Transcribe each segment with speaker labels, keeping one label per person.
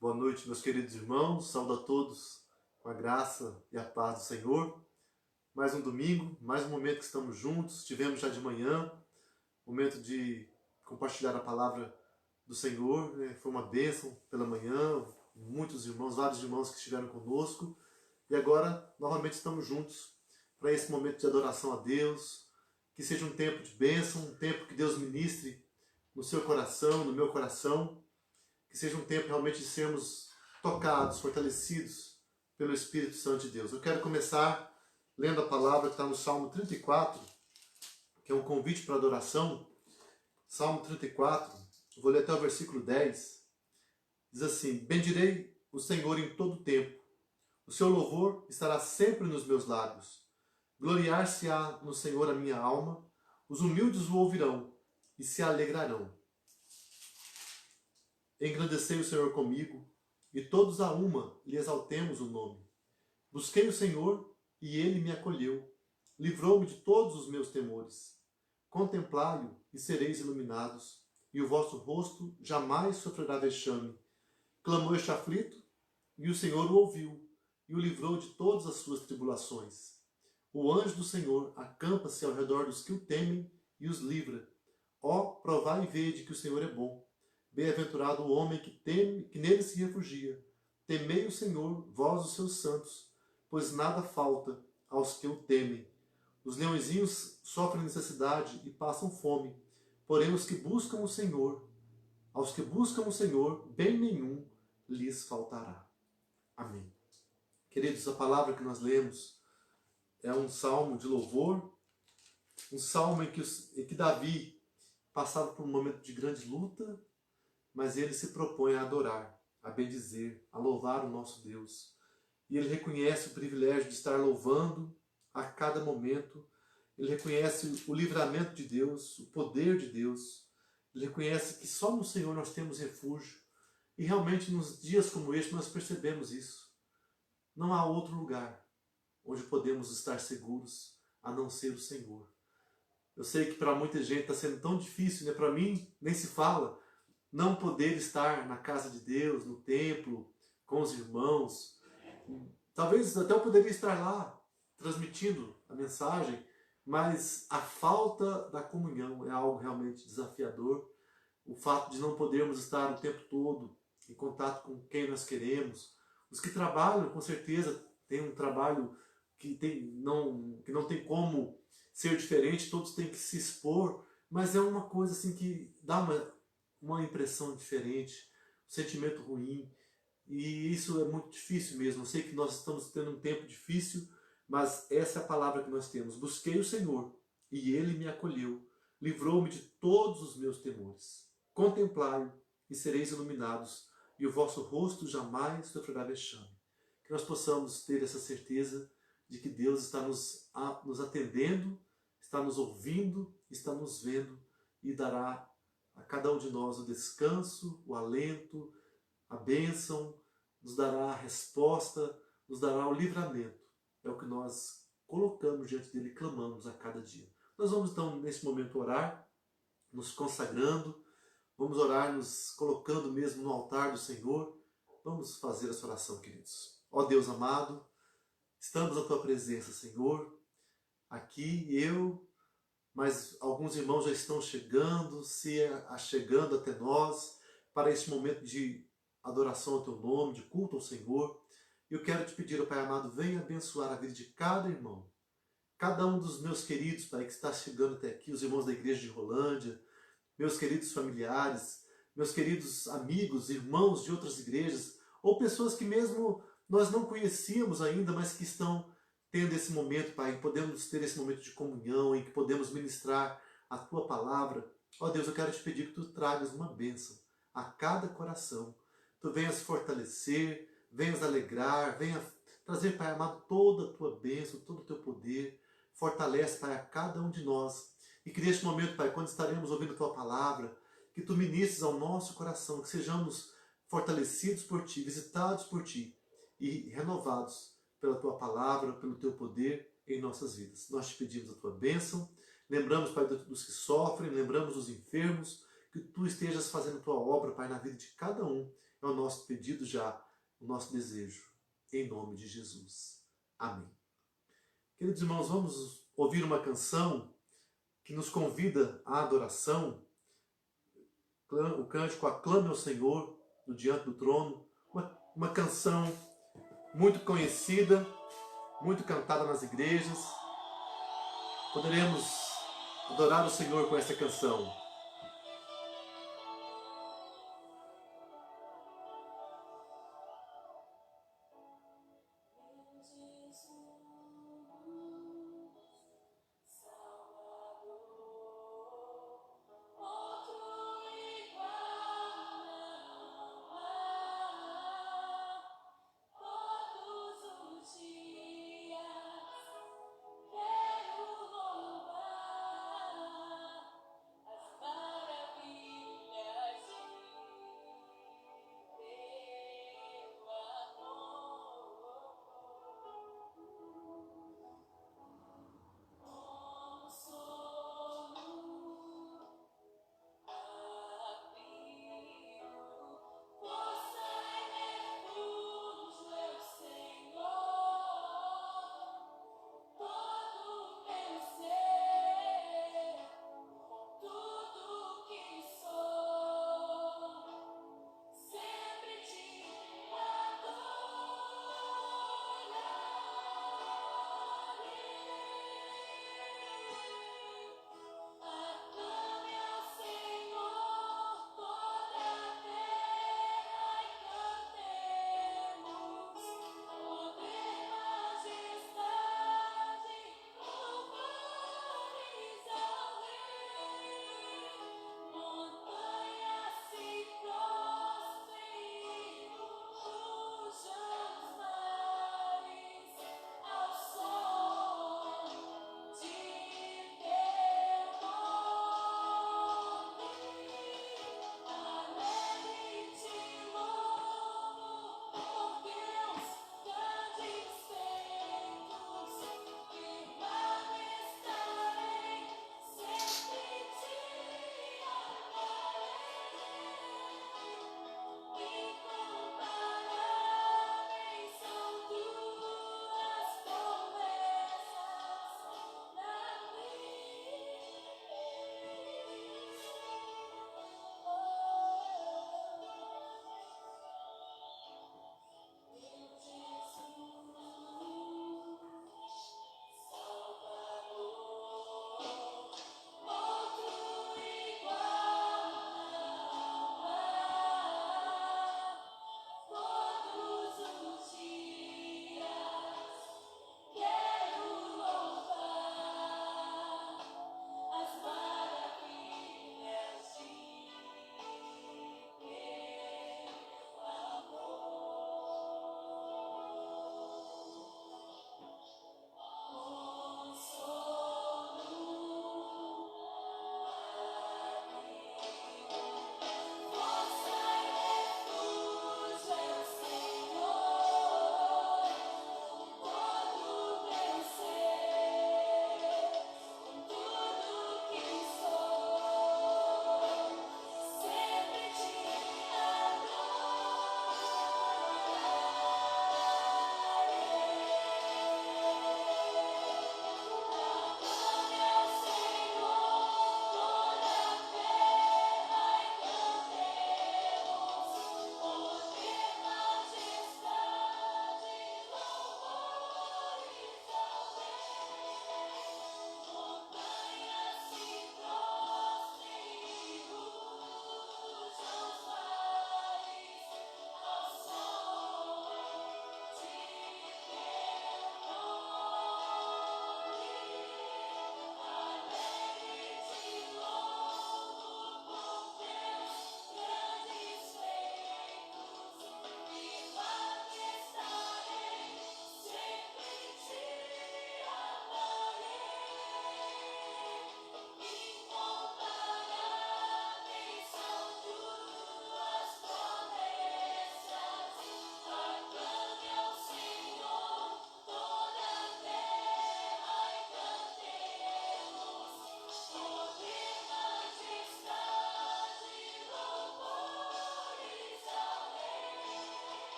Speaker 1: Boa noite, meus queridos irmãos. Saúdo a todos com a graça e a paz do Senhor. Mais um domingo, mais um momento que estamos juntos. Tivemos já de manhã, momento de compartilhar a palavra do Senhor. Foi uma bênção pela manhã, muitos irmãos, vários irmãos que estiveram conosco. E agora, novamente estamos juntos para esse momento de adoração a Deus. Que seja um tempo de bênção, um tempo que Deus ministre no seu coração, no meu coração. Que seja um tempo realmente de sermos tocados, fortalecidos pelo Espírito Santo de Deus. Eu quero começar lendo a palavra que está no Salmo 34, que é um convite para adoração. Salmo 34, vou ler até o versículo 10. Diz assim: Bendirei o Senhor em todo o tempo. O seu louvor estará sempre nos meus lábios. Gloriar-se-á no Senhor a minha alma. Os humildes o ouvirão e se alegrarão. Engrandecei o Senhor comigo, e todos a uma lhe exaltemos o nome. Busquei o Senhor, e ele me acolheu. Livrou-me de todos os meus temores. Contemplai-o, e sereis iluminados, e o vosso rosto jamais sofrerá vexame. Clamou este aflito, e o Senhor o ouviu, e o livrou de todas as suas tribulações. O anjo do Senhor acampa-se ao redor dos que o temem, e os livra. Ó, provai e vede que o Senhor é bom. Bem-aventurado o homem que nele se refugia. Temei o Senhor, vós os seus santos, pois nada falta aos que o temem. Os leõezinhos sofrem necessidade e passam fome, porém aos que buscam o Senhor, bem nenhum lhes faltará. Amém. Queridos, a palavra que nós lemos é um salmo de louvor, um salmo em que Davi passava por um momento de grande luta, mas ele se propõe a adorar, a bendizer, a louvar o nosso Deus. E ele reconhece o privilégio de estar louvando a cada momento. Ele reconhece o livramento de Deus, o poder de Deus. Ele reconhece que só no Senhor nós temos refúgio. E realmente nos dias como este nós percebemos isso. Não há outro lugar onde podemos estar seguros a não ser o Senhor. Eu sei que para muita gente está sendo tão difícil, né? Para mim nem se fala. Não poder estar na casa de Deus, no templo, com os irmãos. Talvez até eu poderia estar lá, transmitindo a mensagem, mas a falta da comunhão é algo realmente desafiador. O fato de não podermos estar o tempo todo em contato com quem nós queremos. Os que trabalham, com certeza, têm um trabalho que não tem como ser diferente, todos têm que se expor, mas é uma coisa assim que dá uma impressão diferente, um sentimento ruim, e isso é muito difícil mesmo. Eu sei que nós estamos tendo um tempo difícil, mas essa é a palavra que nós temos. Busquei o Senhor, e Ele me acolheu, livrou-me de todos os meus temores. Contemplai-o, e sereis iluminados, e o vosso rosto jamais sofrerá vexame. Que nós possamos ter essa certeza de que Deus está nos atendendo, está nos ouvindo, está nos vendo, e dará a cada um de nós o descanso, o alento, a bênção, nos dará a resposta, nos dará o livramento. É o que nós colocamos diante dele e clamamos a cada dia. Nós vamos então, nesse momento, orar, nos consagrando, vamos orar, nos colocando mesmo no altar do Senhor. Vamos fazer essa oração, queridos. Ó Deus amado, estamos à tua presença, Senhor. Aqui mas alguns irmãos já estão chegando, se achegando até nós, para este momento de adoração ao teu nome, de culto ao Senhor. Eu quero te pedir, ó Pai amado, venha abençoar a vida de cada irmão, cada um dos meus queridos, Pai, que está chegando até aqui, os irmãos da igreja de Rolândia, meus queridos familiares, meus queridos amigos, irmãos de outras igrejas, ou pessoas que mesmo nós não conhecíamos ainda, mas que estão tendo esse momento, Pai, que podemos ter esse momento de comunhão, em que podemos ministrar a Tua palavra. Ó Deus, eu quero te pedir que Tu tragas uma bênção a cada coração. Tu venhas fortalecer, venhas alegrar, venha trazer, Pai amado, toda a Tua bênção, todo o Teu poder. Fortalece, Pai, a cada um de nós. E que neste momento, Pai, quando estaremos ouvindo a Tua palavra, que Tu ministres ao nosso coração, que sejamos fortalecidos por Ti, visitados por Ti e renovados pela Tua palavra, pelo Teu poder em nossas vidas. Nós te pedimos a Tua bênção, lembramos, Pai, dos que sofrem, lembramos dos enfermos, que Tu estejas fazendo Tua obra, Pai, na vida de cada um. É o nosso pedido já, o nosso desejo. Em nome de Jesus. Amém. Queridos irmãos, vamos ouvir uma canção que nos convida à adoração. O cântico Aclame ao Senhor no Diante do Trono. Uma canção muito conhecida, muito cantada nas igrejas. Poderemos adorar o Senhor com essa canção.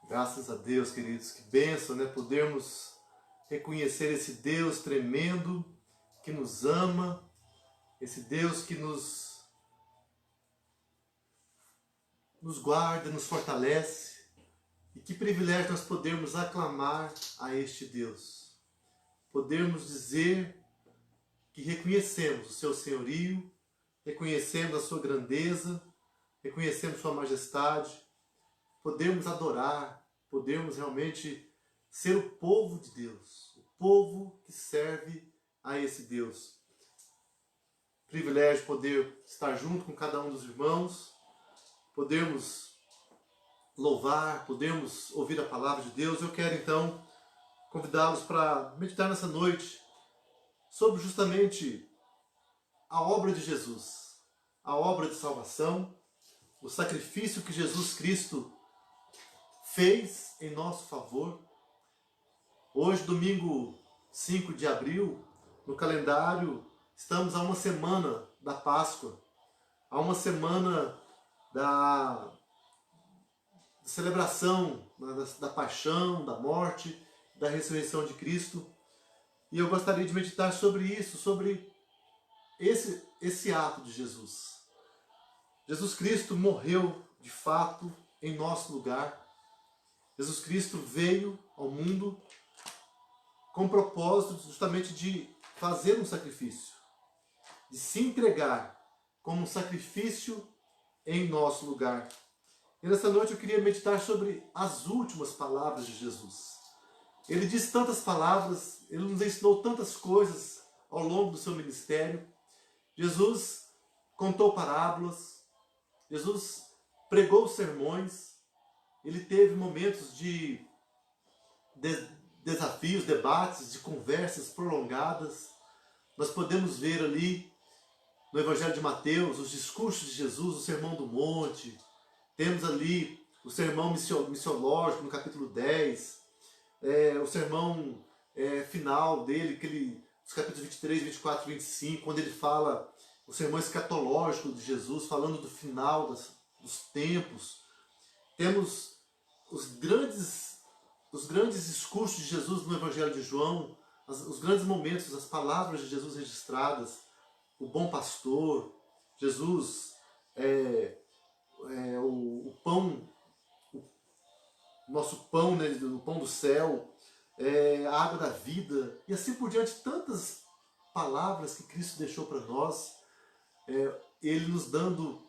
Speaker 1: Graças a Deus, queridos, que bênção, né? Podermos reconhecer esse Deus tremendo que nos ama, esse Deus que nos guarda, nos fortalece. E que privilégio nós podermos aclamar a este Deus. Podermos dizer que reconhecemos o seu senhorio, reconhecemos a sua grandeza, reconhecemos sua majestade, podemos adorar, podemos realmente ser o povo de Deus, o povo que serve a esse Deus. Privilégio poder estar junto com cada um dos irmãos, podermos louvar, podermos ouvir a palavra de Deus. Eu quero então convidá-los para meditar nessa noite sobre justamente a obra de Jesus, a obra de salvação, o sacrifício que Jesus Cristo fez em nosso favor. Hoje, domingo 5 de abril, no calendário, estamos a uma semana da Páscoa, a uma semana da celebração da paixão, da morte, da ressurreição de Cristo. E eu gostaria de meditar sobre isso, sobre esse ato de Jesus. Jesus Cristo morreu de fato em nosso lugar. Jesus Cristo veio ao mundo com o propósito justamente de fazer um sacrifício, de se entregar como um sacrifício em nosso lugar. E nessa noite eu queria meditar sobre as últimas palavras de Jesus. Ele disse tantas palavras, ele nos ensinou tantas coisas ao longo do seu ministério. Jesus contou parábolas, Jesus pregou sermões, ele teve momentos de desafios, debates, de conversas prolongadas. Nós podemos ver ali no Evangelho de Mateus os discursos de Jesus, o Sermão do Monte. Temos ali o sermão missiológico no capítulo 10, o sermão final dele, os capítulos 23, 24, 25, quando ele fala o sermão escatológico de Jesus, falando do final dos tempos. Temos os grandes discursos de Jesus no Evangelho de João, os grandes momentos, as palavras de Jesus registradas, o bom pastor, Jesus, o pão, o nosso pão, né, o pão do céu, a água da vida, e assim por diante, tantas palavras que Cristo deixou para nós, Ele nos dando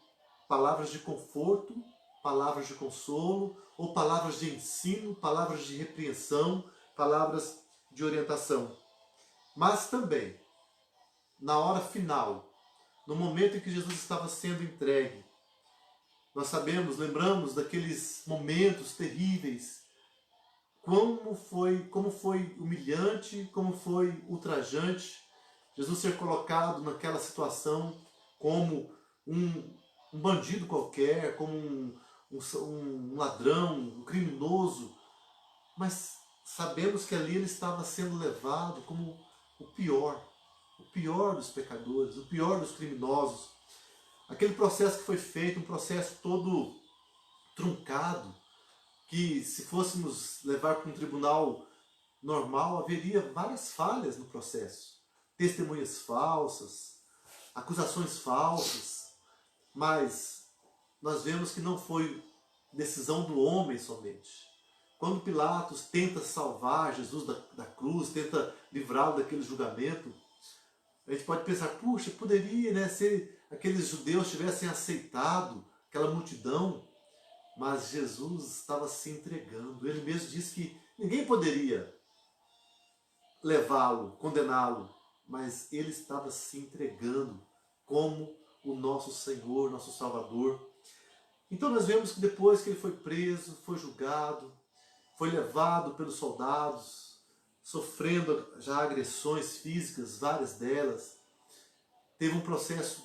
Speaker 1: palavras de conforto, palavras de consolo, ou palavras de ensino, palavras de repreensão, palavras de orientação. Mas também, na hora final, no momento em que Jesus estava sendo entregue, nós lembramos daqueles momentos terríveis, como foi humilhante, como foi ultrajante Jesus ser colocado naquela situação como um bandido qualquer, como um ladrão, um criminoso, mas sabemos que ali ele estava sendo levado como o pior dos pecadores, o pior dos criminosos. Aquele processo que foi feito, um processo todo truncado, que se fôssemos levar para um tribunal normal, haveria várias falhas no processo. Testemunhas falsas, acusações falsas, mas nós vemos que não foi decisão do homem somente. Quando Pilatos tenta salvar Jesus da cruz, tenta livrá-lo daquele julgamento, a gente pode pensar, puxa, poderia, né, se aqueles judeus tivessem aceitado aquela multidão, mas Jesus estava se entregando. Ele mesmo disse que ninguém poderia levá-lo, condená-lo, mas ele estava se entregando como o nosso Senhor, nosso Salvador. Então nós vemos que depois que ele foi preso, foi julgado, foi levado pelos soldados, sofrendo já agressões físicas, várias delas, teve um processo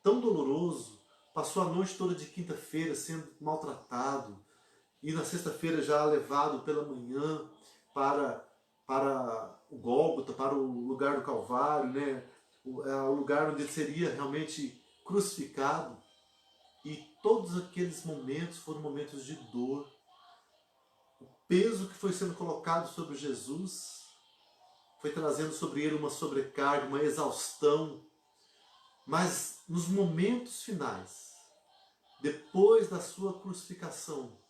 Speaker 1: tão doloroso, passou a noite toda de quinta-feira sendo maltratado, e na sexta-feira já levado pela manhã para o Gólgota, para o lugar do Calvário, né? O lugar onde ele seria realmente crucificado. E todos aqueles momentos foram momentos de dor. peso que foi sendo colocado sobre Jesus foi trazendo sobre ele uma sobrecarga, uma exaustão. Mas nos momentos finais, depois da sua crucificação,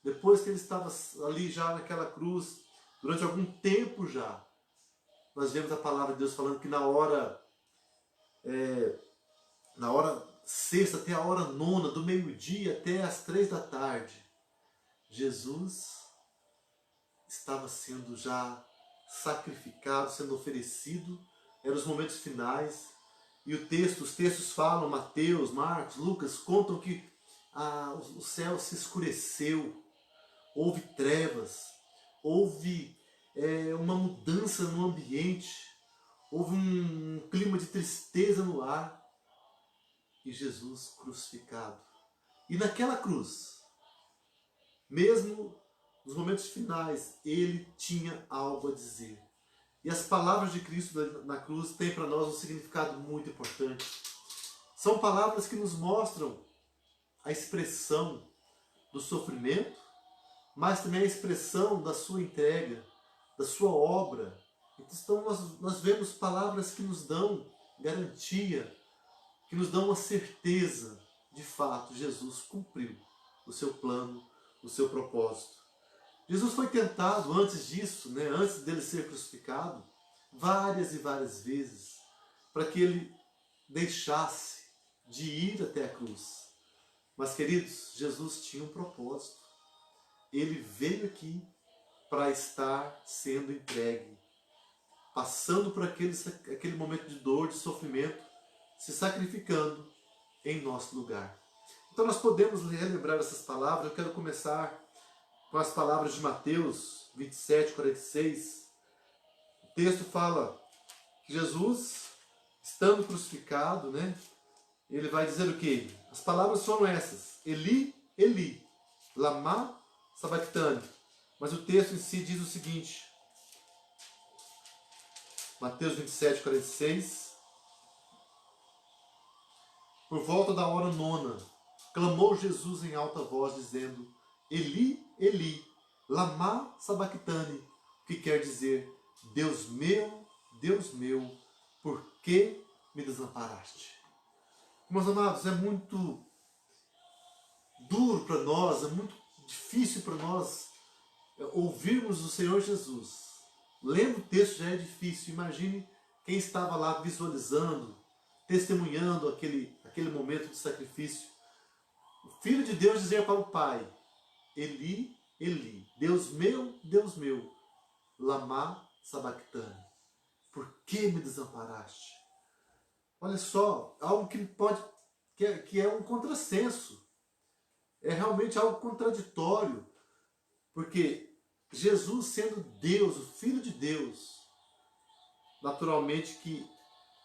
Speaker 1: depois que ele estava ali já naquela cruz, durante algum tempo já, nós vemos a palavra de Deus falando que na hora sexta até a hora nona, do meio-dia até as 3 da tarde, Jesus estava sendo já sacrificado, sendo oferecido. Eram os momentos finais. E os textos falam, Mateus, Marcos, Lucas, contam que o céu se escureceu, houve trevas, houve uma mudança no ambiente, houve um clima de tristeza no ar. E Jesus crucificado. E naquela cruz, mesmo nos momentos finais, ele tinha algo a dizer. E as palavras de Cristo na cruz têm para nós um significado muito importante. São palavras que nos mostram a expressão do sofrimento, mas também a expressão da sua entrega, da sua obra. Então nós vemos palavras que nos dão garantia, que nos dão uma certeza. De fato, Jesus cumpriu o seu plano, o seu propósito. Jesus foi tentado antes disso, antes dele ser crucificado, várias e várias vezes, para que ele deixasse de ir até a cruz. Mas, queridos, Jesus tinha um propósito. Ele veio aqui para estar sendo entregue, passando por aquele momento de dor, de sofrimento, se sacrificando em nosso lugar. Então nós podemos relembrar essas palavras. Eu quero começar com as palavras de Mateus 27, 46. O texto fala que Jesus, estando crucificado, ele vai dizer o quê? As palavras foram essas: Eli, Eli, lama sabachthani. Mas o texto em si diz o seguinte, Mateus 27, 46. Por volta da hora nona, clamou Jesus em alta voz, dizendo: Eli, Eli, lama sabachthani, que quer dizer: Deus meu, por que me desamparaste? Meus amados, é muito duro para nós, é muito difícil para nós ouvirmos o Senhor Jesus. Lendo o texto já é difícil. Imagine quem estava lá visualizando, testemunhando aquele momento de sacrifício. O Filho de Deus dizia para o Pai: Eli, Eli, Deus meu, lama sabachthani, por que me desamparaste? Olha só, algo que é um contrassenso, é realmente algo contraditório, porque Jesus, sendo Deus, o Filho de Deus, naturalmente que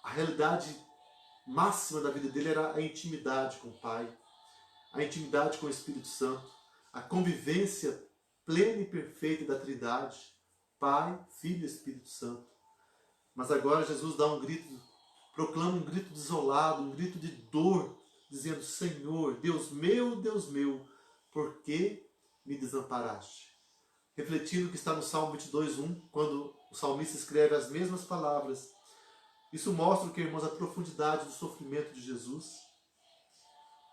Speaker 1: a realidade máxima da vida dele era a intimidade com o Pai, a intimidade com o Espírito Santo, a convivência plena e perfeita da Trindade, Pai, Filho e Espírito Santo. Mas agora Jesus dá um grito, proclama um grito desolado, um grito de dor, dizendo: Senhor, Deus meu, por que me desamparaste? Refletindo o que está no Salmo 22, 1, quando o salmista escreve as mesmas palavras. Isso mostra, irmãos, a profundidade do sofrimento de Jesus.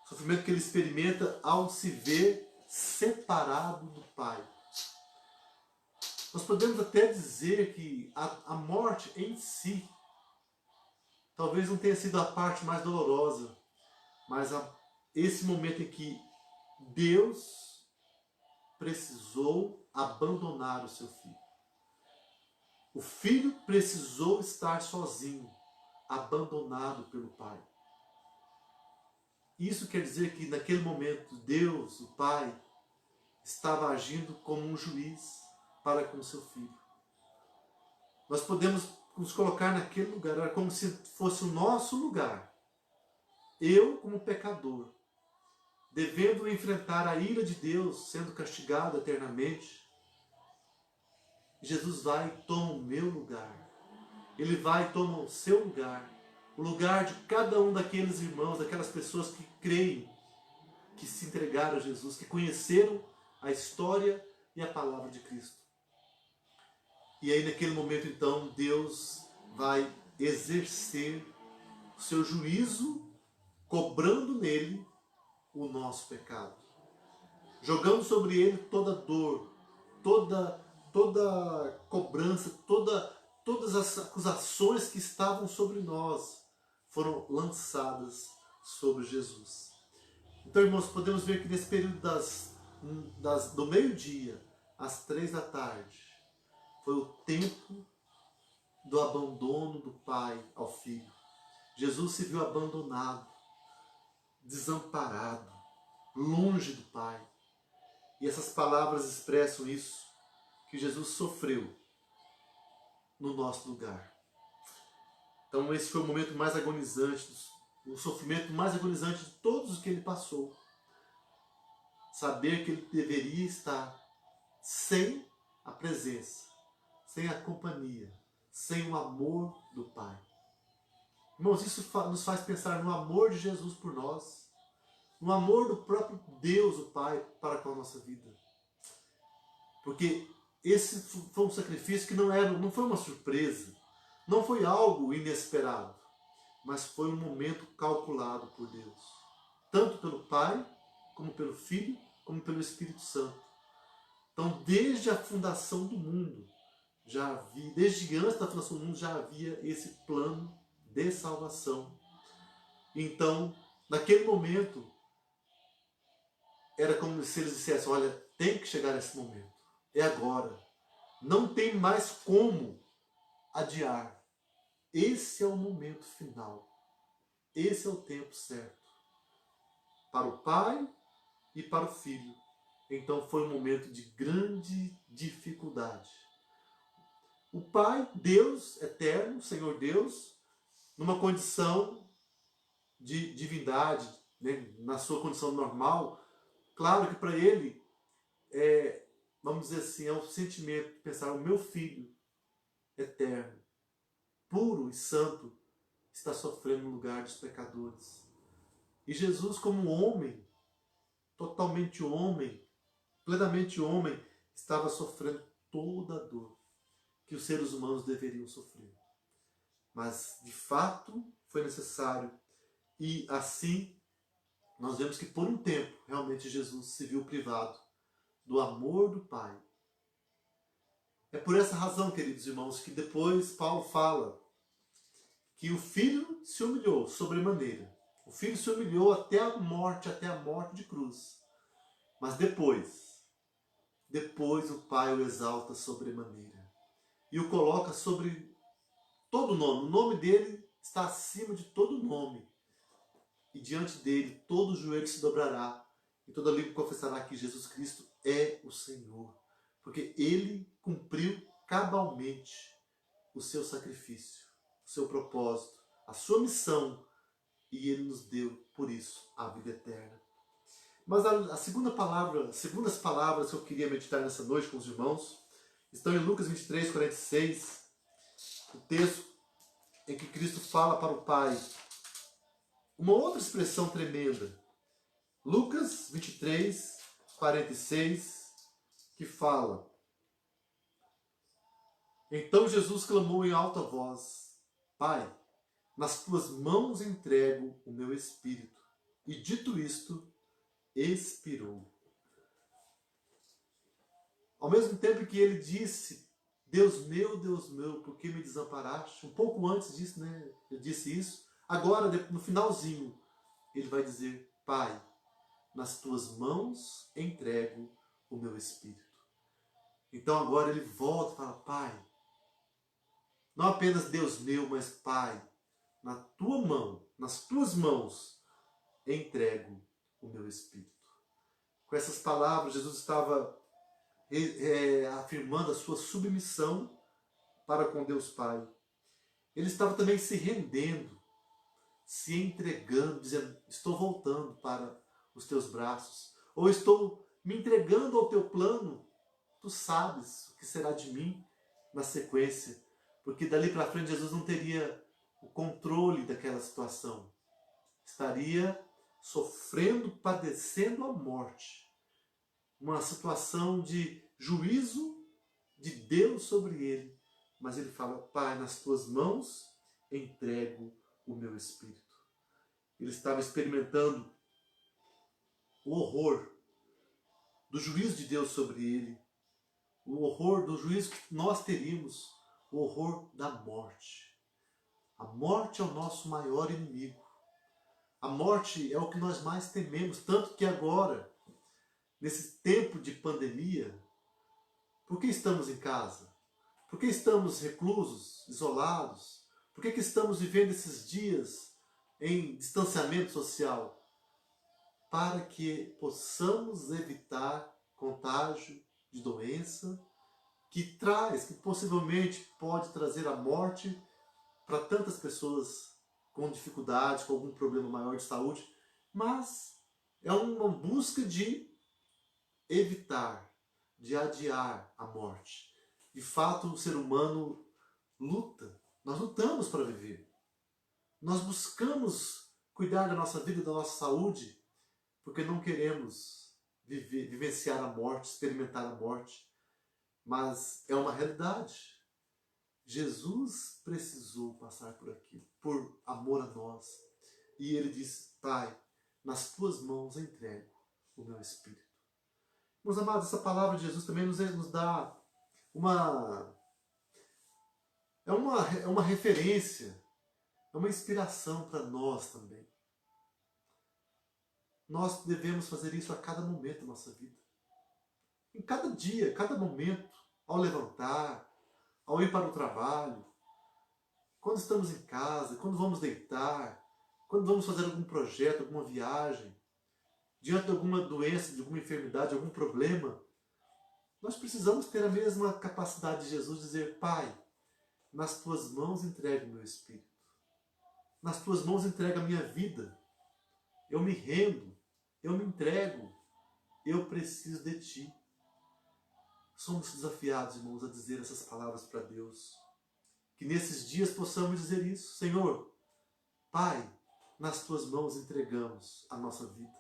Speaker 1: O sofrimento que ele experimenta ao se ver separado do Pai. Nós podemos até dizer que a morte em si talvez não tenha sido a parte mais dolorosa, mas esse momento em que Deus precisou abandonar o seu filho. O filho precisou estar sozinho, abandonado pelo Pai. Isso quer dizer que naquele momento Deus, o Pai, estava agindo como um juiz para com o seu filho. Nós podemos nos colocar naquele lugar, era como se fosse o nosso lugar. Eu, como pecador, devendo enfrentar a ira de Deus, sendo castigado eternamente, Jesus vai e toma o meu lugar. Ele vai e toma o seu lugar. O lugar de cada um daqueles irmãos, daquelas pessoas que creem, que se entregaram a Jesus, que conheceram a história e a palavra de Cristo. E aí naquele momento então Deus vai exercer o seu juízo, cobrando nele o nosso pecado, jogando sobre ele toda dor, toda cobrança, todas as acusações que estavam sobre nós foram lançadas sobre Jesus. Então, irmãos, podemos ver que nesse período do meio-dia às 3 da tarde foi o tempo do abandono do Pai ao Filho. Jesus se viu abandonado, desamparado, longe do Pai. E essas palavras expressam isso, que Jesus sofreu no nosso lugar. Então esse foi o momento mais agonizante, o sofrimento mais agonizante de todos os que ele passou. Saber que ele deveria estar sem a presença, sem a companhia, sem o amor do Pai. Irmãos, isso nos faz pensar no amor de Jesus por nós, no amor do próprio Deus, o Pai, para com a nossa vida. Porque esse foi um sacrifício que não foi uma surpresa, não foi algo inesperado, mas foi um momento calculado por Deus. Tanto pelo Pai, como pelo Filho, como pelo Espírito Santo. Então, desde a fundação do mundo, desde antes da fundação do mundo, já havia esse plano de salvação. Então, naquele momento, era como se eles dissessem, olha, tem que chegar nesse momento. É agora. Não tem mais como adiar. Esse é o momento final. Esse é o tempo certo. Para o Pai e para o Filho. Então foi um momento de grande dificuldade. O Pai, Deus eterno, Senhor Deus, numa condição de divindade, né, na sua condição normal, claro que para ele, vamos dizer assim, é um sentimento de pensar, o meu filho eterno, puro e santo, está sofrendo no lugar dos pecadores. E Jesus, como homem, totalmente homem, plenamente homem, estava sofrendo toda a dor que os seres humanos deveriam sofrer. Mas, de fato, foi necessário. E assim, nós vemos que por um tempo, realmente Jesus se viu privado do amor do Pai. É por essa razão, queridos irmãos, que depois Paulo fala que o Filho se humilhou sobremaneira. O Filho se humilhou até a morte de cruz. Mas depois o Pai o exalta sobremaneira. E o coloca sobre todo nome. O nome dele está acima de todo nome. E diante dele todo joelho se dobrará e toda língua confessará que Jesus Cristo é o Senhor. Porque ele cumpriu cabalmente o seu sacrifício, o seu propósito, a sua missão. E ele nos deu, por isso, a vida eterna. Mas as segundas palavras que eu queria meditar nessa noite com os irmãos estão em Lucas 23, 46, o texto em que Cristo fala para o Pai. Uma outra expressão tremenda. Lucas 23, 46, que fala: Então Jesus clamou em alta voz, Pai, nas tuas mãos entrego o meu espírito. E dito isto, expirou. Ao mesmo tempo que ele disse, Deus meu, por que me desamparaste? Um pouco antes disso, né? Ele disse isso. Agora, no finalzinho, ele vai dizer, Pai, nas tuas mãos entrego o meu espírito. Então agora ele volta e fala, Pai, não apenas Deus meu, mas Pai, na tua mão, nas tuas mãos, entrego o meu espírito. Com essas palavras, Jesus estava afirmando a sua submissão para com Deus Pai. Ele estava também se rendendo, se entregando, dizendo, estou voltando para os teus braços, ou estou me entregando ao teu plano, tu sabes o que será de mim na sequência, porque dali para frente Jesus não teria o controle daquela situação, estaria sofrendo, padecendo a morte, uma situação de juízo de Deus sobre ele, mas ele fala: Pai, nas tuas mãos entrego o meu espírito. Ele estava experimentando o horror do juízo de Deus sobre ele, o horror do juízo que nós teríamos, o horror da morte. A morte é o nosso maior inimigo. A morte é o que nós mais tememos, tanto que agora, nesse tempo de pandemia, por que estamos em casa? Por que estamos reclusos, isolados? Por que estamos vivendo esses dias em distanciamento social? Para que possamos evitar contágio de doença que possivelmente pode trazer a morte para tantas pessoas com dificuldade, com algum problema maior de saúde, mas é uma busca de evitar, de adiar a morte. De fato, o ser humano luta, nós lutamos para viver. Nós buscamos cuidar da nossa vida, da nossa saúde, porque não queremos vivenciar a morte, experimentar a morte. Mas é uma realidade. Jesus precisou passar por aquilo, por amor a nós. E ele disse: Pai, nas tuas mãos entrego o meu espírito. Meus amados, essa palavra de Jesus também nos dá uma referência, é uma inspiração para nós também. Nós devemos fazer isso a cada momento da nossa vida. Em cada dia, cada momento, ao levantar, ao ir para o trabalho, quando estamos em casa, quando vamos deitar, quando vamos fazer algum projeto, alguma viagem, diante de alguma doença, de alguma enfermidade, de algum problema, nós precisamos ter a mesma capacidade de Jesus de dizer: Pai, nas tuas mãos entrego o meu espírito. Nas tuas mãos entrego a minha vida. Eu me rendo, eu me entrego, eu preciso de ti. Somos desafiados, irmãos, a dizer essas palavras para Deus. Que nesses dias possamos dizer isso: Senhor, Pai, nas tuas mãos entregamos a nossa vida.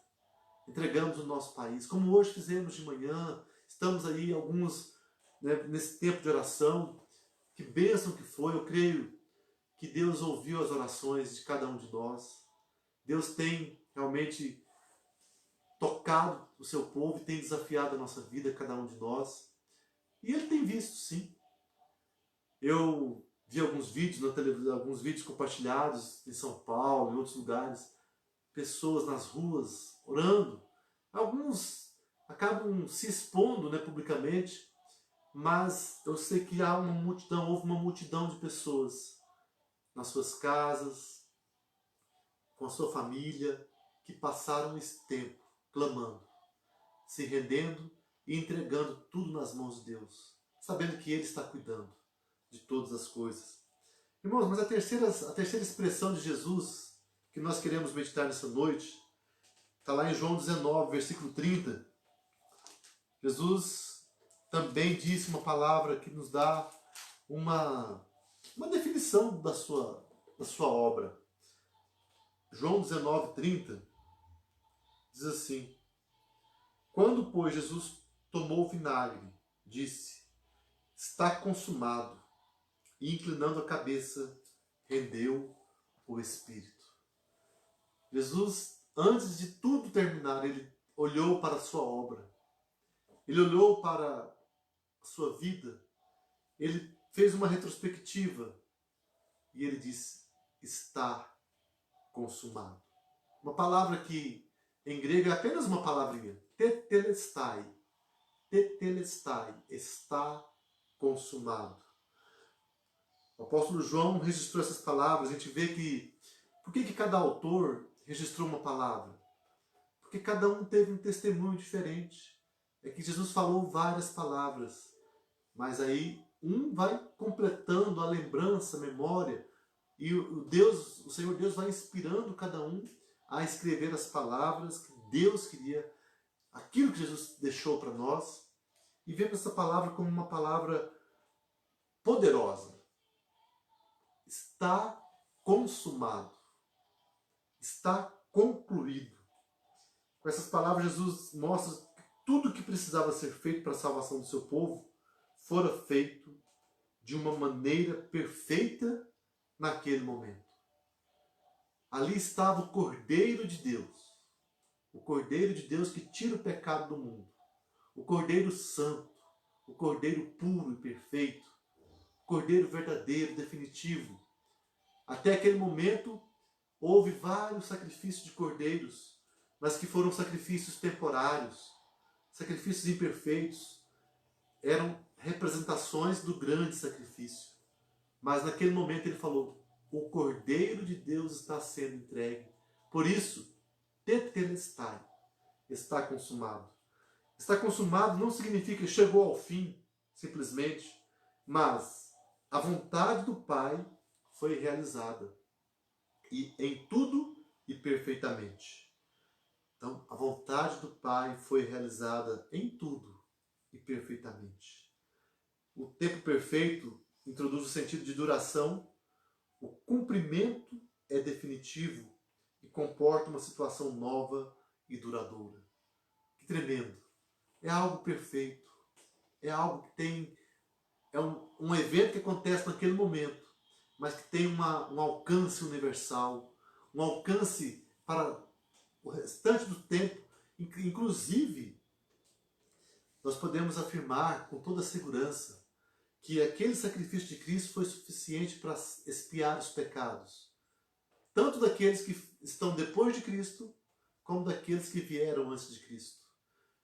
Speaker 1: Entregamos o nosso país, como hoje fizemos de manhã. Estamos aí alguns, nesse tempo de oração. Que bênção que foi. Eu creio que Deus ouviu as orações de cada um de nós. Deus tem realmente tocado o seu povo e tem desafiado a nossa vida, cada um de nós. E Ele tem visto, sim. Eu vi alguns vídeos na televisão, alguns vídeos compartilhados em São Paulo, em outros lugares, pessoas nas ruas orando. Alguns acabam se expondo, publicamente, mas eu sei que houve uma multidão de pessoas nas suas casas, com a sua família, que passaram esse tempo clamando, se rendendo e entregando tudo nas mãos de Deus, sabendo que Ele está cuidando de todas as coisas. Irmãos, mas a terceira expressão de Jesus que nós queremos meditar nessa noite está lá em João 19, versículo 30. Jesus também disse uma palavra que nos dá uma definição da sua obra. João 19, 30 diz assim: Quando, pois, Jesus tomou o vinagre, disse: Está consumado. E, inclinando a cabeça, rendeu o Espírito. Jesus, antes de tudo terminar, Ele olhou para a sua obra. Ele olhou para a sua vida. Ele fez uma retrospectiva. E Ele disse: Está consumado. Uma palavra que em grego é apenas uma palavrinha. Tetelestai. Tetelestai. Está consumado. O apóstolo João registrou essas palavras. A gente vê que... Por que cada autor registrou uma palavra? Porque cada um teve um testemunho diferente. É que Jesus falou várias palavras. Mas aí um vai completando a lembrança, a memória. E o Senhor Deus vai inspirando cada um a escrever as palavras que Deus queria, aquilo que Jesus deixou para nós. E vemos essa palavra como uma palavra poderosa. Está consumado. Está concluído. Com essas palavras, Jesus mostra tudo que precisava ser feito para a salvação do seu povo fora feito de uma maneira perfeita naquele momento. Ali estava o Cordeiro de Deus. O Cordeiro de Deus que tira o pecado do mundo. O Cordeiro Santo. O Cordeiro puro e perfeito. O Cordeiro verdadeiro, definitivo. Até aquele momento, houve vários sacrifícios de cordeiros, mas que foram sacrifícios temporários, sacrifícios imperfeitos. Eram representações do grande sacrifício. Mas naquele momento ele falou, o Cordeiro de Deus está sendo entregue. Por isso, tetelestai, está consumado. Está consumado não significa que chegou ao fim, simplesmente, mas a vontade do Pai foi realizada. E em tudo e perfeitamente. Então, a vontade do Pai foi realizada em tudo e perfeitamente. O tempo perfeito introduz o sentido de duração. O cumprimento é definitivo e comporta uma situação nova e duradoura. Que tremendo! É algo perfeito. É algo que tem... É um evento que acontece naquele momento, mas que tem um alcance universal, um alcance para o restante do tempo. Inclusive, nós podemos afirmar com toda segurança que aquele sacrifício de Cristo foi suficiente para expiar os pecados, tanto daqueles que estão depois de Cristo, como daqueles que vieram antes de Cristo.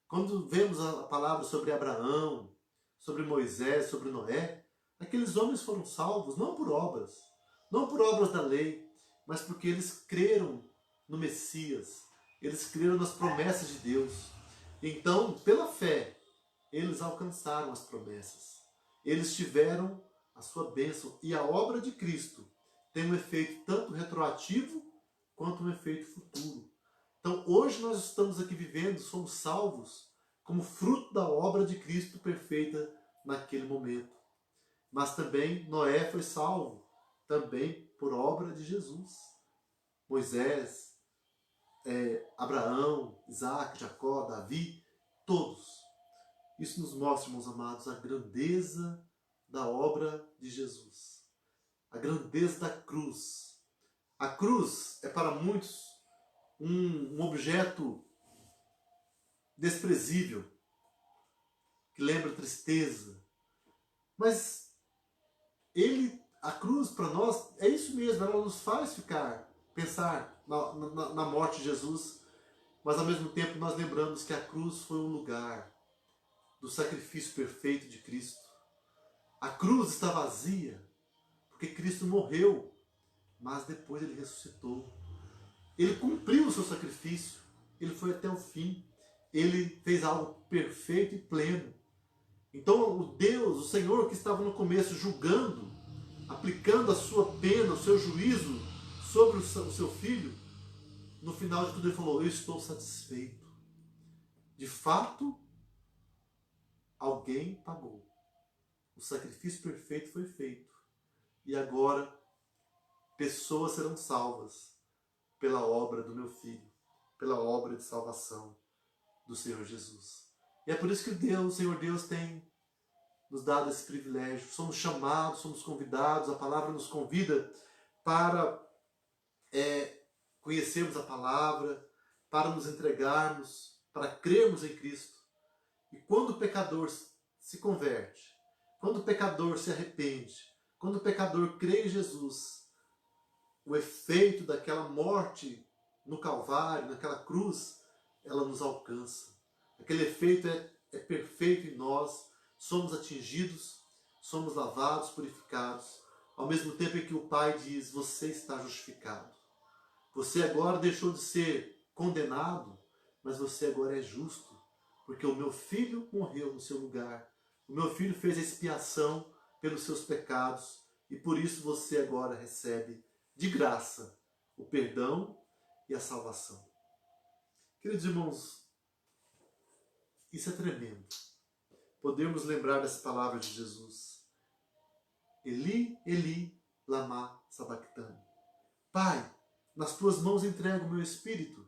Speaker 1: Quando vemos a palavra sobre Abraão, sobre Moisés, sobre Noé, aqueles homens foram salvos não por obras da lei, mas porque eles creram no Messias, eles creram nas promessas de Deus. Então, pela fé, eles alcançaram as promessas. Eles tiveram a sua bênção. E a obra de Cristo tem um efeito tanto retroativo quanto um efeito futuro. Então, hoje nós estamos aqui vivendo, somos salvos como fruto da obra de Cristo perfeita naquele momento. Mas também Noé foi salvo, também por obra de Jesus. Moisés, Abraão, Isaac, Jacó, Davi, todos. Isso nos mostra, irmãos amados, a grandeza da obra de Jesus. A grandeza da cruz. A cruz é para muitos um objeto desprezível, que lembra tristeza. Mas a cruz para nós é isso mesmo, ela nos faz pensar na morte de Jesus, mas ao mesmo tempo nós lembramos que a cruz foi um lugar do sacrifício perfeito de Cristo. A cruz está vazia, porque Cristo morreu, mas depois ele ressuscitou. Ele cumpriu o seu sacrifício, ele foi até o fim, ele fez algo perfeito e pleno. Então o Deus, o Senhor que estava no começo julgando, aplicando a sua pena, o seu juízo sobre o seu filho, no final de tudo ele falou, eu estou satisfeito. De fato, alguém pagou. O sacrifício perfeito foi feito. E agora, pessoas serão salvas pela obra do meu filho, pela obra de salvação do Senhor Jesus. E é por isso que o Senhor Deus tem nos dado esse privilégio. Somos chamados, somos convidados, a palavra nos convida para conhecermos a palavra, para nos entregarmos, para crermos em Cristo. E quando o pecador se converte, quando o pecador se arrepende, quando o pecador crê em Jesus, o efeito daquela morte no Calvário, naquela cruz, ela nos alcança. Aquele efeito é perfeito em nós, somos atingidos, somos lavados, purificados, ao mesmo tempo em que o Pai diz, você está justificado. Você agora deixou de ser condenado, mas você agora é justo, porque o meu filho morreu no seu lugar. O meu filho fez a expiação pelos seus pecados e por isso você agora recebe de graça o perdão e a salvação. Queridos irmãos, isso é tremendo. Podemos lembrar dessa palavra de Jesus. Eli, Eli, lama sabachthani. Pai, nas tuas mãos entrego o meu espírito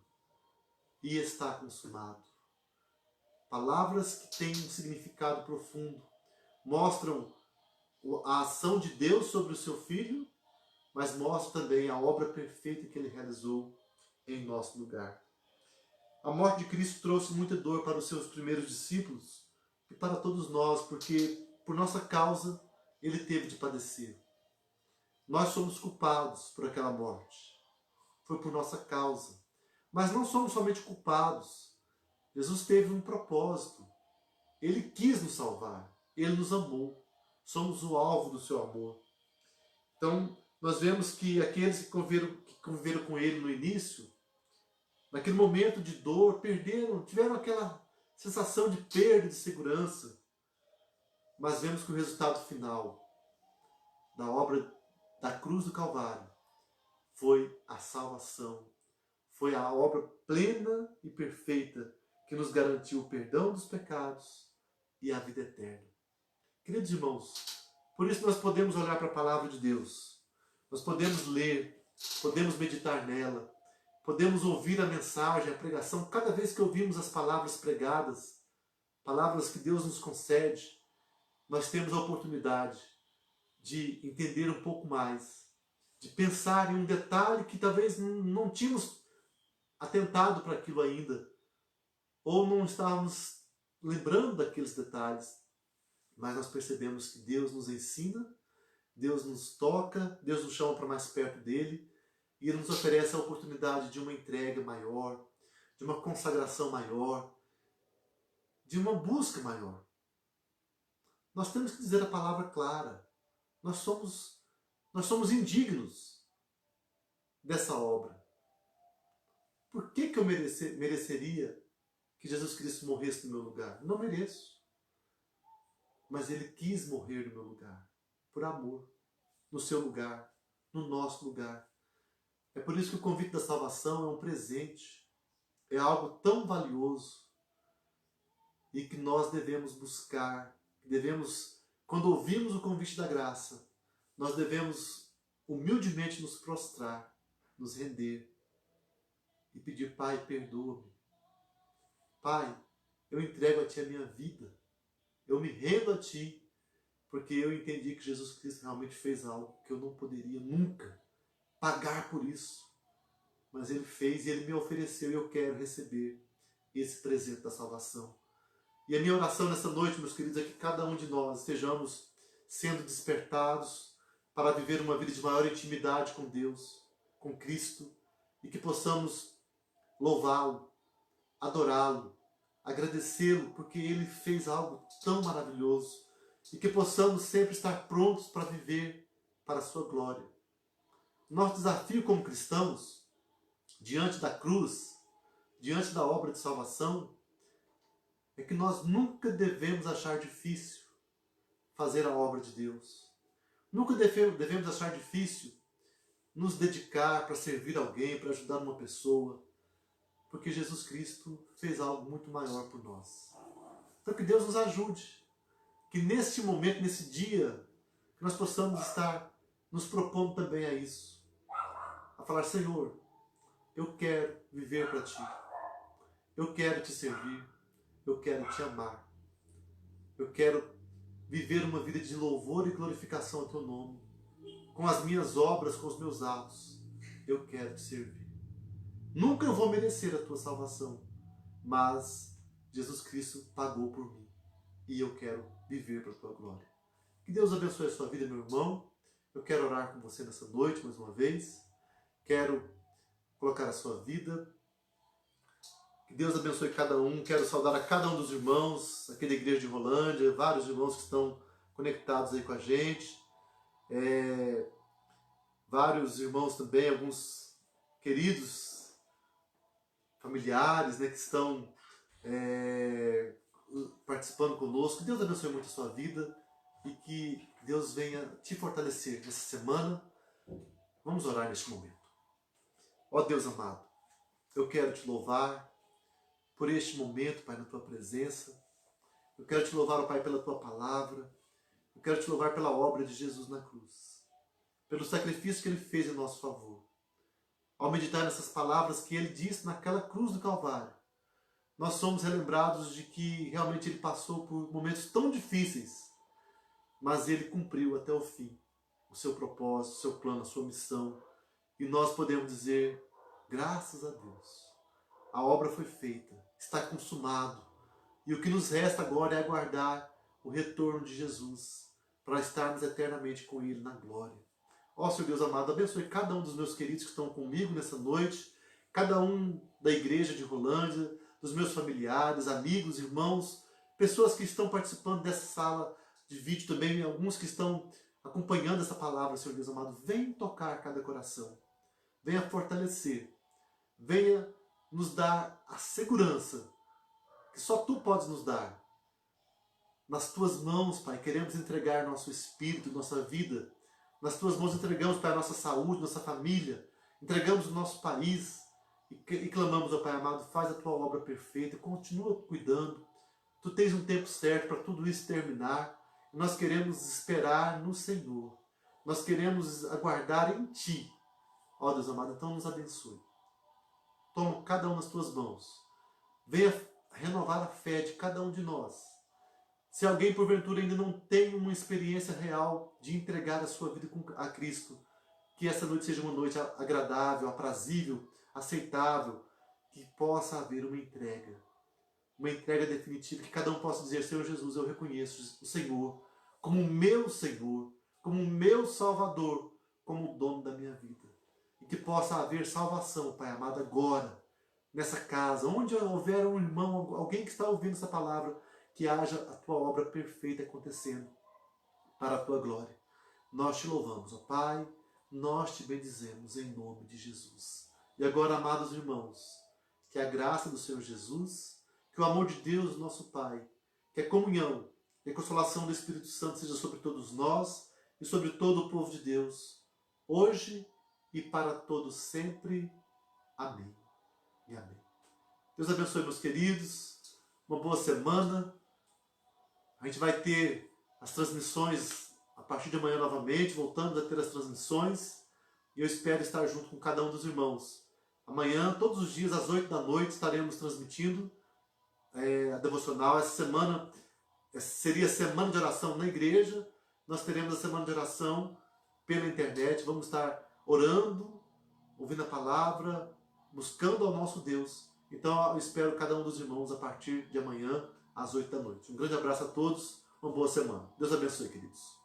Speaker 1: e está consumado. palavras que têm um significado profundo, mostram a ação de Deus sobre o seu Filho, mas mostram também a obra perfeita que Ele realizou em nosso lugar. A morte de Cristo trouxe muita dor para os seus primeiros discípulos e para todos nós, porque por nossa causa Ele teve de padecer. Nós somos culpados por aquela morte. Foi por nossa causa. Mas não somos somente culpados. Jesus teve um propósito. Ele quis nos salvar. Ele nos amou. Somos o alvo do seu amor. Então, nós vemos que aqueles que conviveram com Ele no início, naquele momento de dor, tiveram aquela sensação de perda de segurança. Mas vemos que o resultado final da obra da cruz do Calvário foi a salvação. Foi a obra plena e perfeita que nos garantiu o perdão dos pecados e a vida eterna. Queridos irmãos, por isso nós podemos olhar para a palavra de Deus. Nós podemos ler, podemos meditar nela, podemos ouvir a mensagem, a pregação. Cada vez que ouvimos as palavras pregadas, palavras que Deus nos concede, nós temos a oportunidade de entender um pouco mais, de pensar em um detalhe que talvez não tínhamos atentado para aquilo ainda, ou não estávamos lembrando daqueles detalhes, mas nós percebemos que Deus nos ensina, Deus nos toca, Deus nos chama para mais perto dele, e Ele nos oferece a oportunidade de uma entrega maior, de uma consagração maior, de uma busca maior. Nós temos que dizer a palavra clara. Nós somos indignos dessa obra. Por que eu mereceria que Jesus Cristo morresse no meu lugar? Não mereço. Mas Ele quis morrer no meu lugar, por amor, no seu lugar, no nosso lugar. É por isso que o convite da salvação é um presente, é algo tão valioso e que nós devemos buscar, quando ouvimos o convite da graça, nós devemos humildemente nos prostrar, nos render e pedir: Pai, perdoa-me. Pai, eu entrego a Ti a minha vida. Eu me rendo a Ti, porque eu entendi que Jesus Cristo realmente fez algo que eu não poderia nunca pagar por isso. Mas Ele fez e Ele me ofereceu e eu quero receber esse presente da salvação. E a minha oração nessa noite, meus queridos, é que cada um de nós estejamos sendo despertados para viver uma vida de maior intimidade com Deus, com Cristo, e que possamos louvá-lo, adorá-lo, agradecê-lo, porque Ele fez algo tão maravilhoso, e que possamos sempre estar prontos para viver para a sua glória. Nosso desafio como cristãos, diante da cruz, diante da obra de salvação, é que nós nunca devemos achar difícil fazer a obra de Deus. Nunca devemos achar difícil nos dedicar para servir alguém, para ajudar uma pessoa, porque Jesus Cristo fez algo muito maior por nós. Então que Deus nos ajude, que neste momento, nesse dia, que nós possamos estar nos propondo também a isso, a falar: Senhor, eu quero viver para Ti, eu quero Te servir, eu quero Te amar, eu quero viver uma vida de louvor e glorificação ao Teu nome, com as minhas obras, com os meus atos, eu quero Te servir. Nunca eu vou merecer a Tua salvação, mas Jesus Cristo pagou por mim e eu quero viver para a Tua glória. Que Deus abençoe a sua vida, meu irmão. Eu quero orar com você nessa noite mais uma vez. Quero colocar a sua vida. Que Deus abençoe cada um. Quero saudar a cada um dos irmãos aqui da Igreja de Rolândia, vários irmãos que estão conectados aí com a gente. Vários irmãos também, alguns queridos familiares, né, que estão participando conosco. Que Deus abençoe muito a sua vida e que Deus venha te fortalecer nessa semana. Vamos orar neste momento. Ó Deus amado, eu quero Te louvar por este momento, Pai, na Tua presença. Eu quero Te louvar, ó Pai, pela Tua palavra. Eu quero Te louvar pela obra de Jesus na cruz, pelo sacrifício que Ele fez em nosso favor. Ao meditar nessas palavras que Ele disse naquela cruz do Calvário, nós somos relembrados de que realmente ele passou por momentos tão difíceis, mas ele cumpriu até o fim o seu propósito, o seu plano, a sua missão. E nós podemos dizer, graças a Deus, a obra foi feita, está consumado. E o que nos resta agora é aguardar o retorno de Jesus, para estarmos eternamente com Ele na glória. Ó Senhor Deus amado, abençoe cada um dos meus queridos que estão comigo nessa noite, cada um da igreja de Rolândia, dos meus familiares, amigos, irmãos, pessoas que estão participando dessa sala de vídeo também, alguns que estão acompanhando essa palavra, Senhor Deus amado. Venha tocar cada coração, venha fortalecer, venha nos dar a segurança que só Tu podes nos dar. Nas Tuas mãos, Pai, queremos entregar nosso espírito, nossa vida. Nas Tuas mãos entregamos, Pai, a nossa saúde, nossa família. Entregamos o nosso país e clamamos, ó Pai amado, faz a Tua obra perfeita, continua cuidando. Tu tens um tempo certo para tudo isso terminar. E nós queremos esperar no Senhor. Nós queremos aguardar em Ti. Ó Deus amado, então nos abençoe. Toma cada um nas Tuas mãos. Venha renovar a fé de cada um de nós. Se alguém, porventura, ainda não tem uma experiência real de entregar a sua vida a Cristo, que essa noite seja uma noite agradável, aprazível, aceitável, que possa haver uma entrega definitiva, que cada um possa dizer, Senhor Jesus, eu reconheço o Senhor como o meu Senhor, como o meu Salvador, como o dono da minha vida. E que possa haver salvação, Pai amado, agora, nessa casa, onde houver um irmão, alguém que está ouvindo essa palavra, que haja a Tua obra perfeita acontecendo para a Tua glória. Nós Te louvamos, ó Pai, nós Te bendizemos em nome de Jesus. E agora, amados irmãos, que a graça do Senhor Jesus, que o amor de Deus, nosso Pai, que a comunhão e a consolação do Espírito Santo seja sobre todos nós e sobre todo o povo de Deus, hoje e para todos sempre. Amém e amém. Deus abençoe, meus queridos, uma boa semana. A gente vai ter as transmissões a partir de amanhã novamente, voltamos a ter as transmissões, e eu espero estar junto com cada um dos irmãos. Amanhã, todos os dias, às 8 da noite, estaremos transmitindo a devocional. Essa semana seria a semana de oração na igreja, nós teremos a semana de oração pela internet, vamos estar orando, ouvindo a palavra, buscando ao nosso Deus. Então eu espero cada um dos irmãos a partir de amanhã, às 8 da noite. Um grande abraço a todos, uma boa semana. Deus abençoe, queridos.